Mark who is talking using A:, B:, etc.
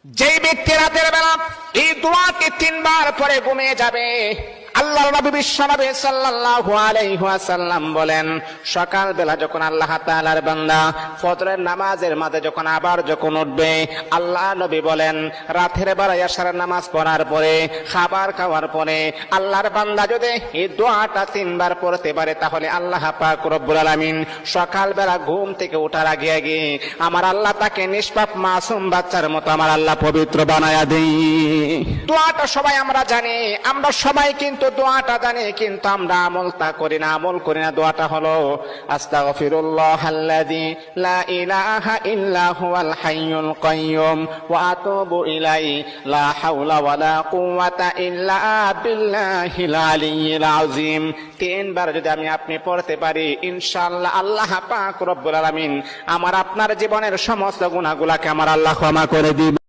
A: যেই ব্যক্তি রাতের বেলা এই দোয়াকে 3 বার পরে ঘুমিয়ে যাবে, আল্লাহর নবী বিশ্বনবী সাল্লাল্লাহু আলাইহি ওয়াসাল্লাম বলেন, সকাল বেলা যখন আল্লাহ তাআলার বান্দা ফজরের নামাজের মাঝে যখন উঠবে, আল্লাহ নবী বলেন রাতের বেলা এশার নামাজ পড়ার পরে, খাবার খাওয়ার পরে আল্লাহর বান্দা যদি এই দোয়াটা 3 বার পড়তে পারে, তাহলে আল্লাহ পাক রব্বুল আলামিন সকাল বেলা ঘুম থেকে ওঠার আগে আগে আমার আল্লাহ তাকে নিষ্পাপ মাসুম বাচ্চার মতো আমার আল্লাহ পবিত্র বানায়া দেই। দোয়াটা সবাই আমরা জানি, আমরা সবাই কিন্তু দোয়াটা জানি, কিন্তু আমরা আমল করি না। দোয়াটা হলো আস্তাগফিরুল্লাহাল্লাযী লা ইলাহা ইল্লা হুয়াল হাইয়ুল কাইয়্যুম ওয়া আতুবু ইলাইহি লা হাওলা ওয়ালা কুওয়াতা ইল্লা বিল্লাহিল আলিয়্যিল আযীম। 3 বার যদি আমি আপনি পড়তে পারি, ইনশাআল্লাহ আল্লাহ পাক রব্বুল আলামিন আমার আপনার জীবনের সমস্ত গুনাহগুলোকে আমার আল্লাহ ক্ষমা করে দিবেন।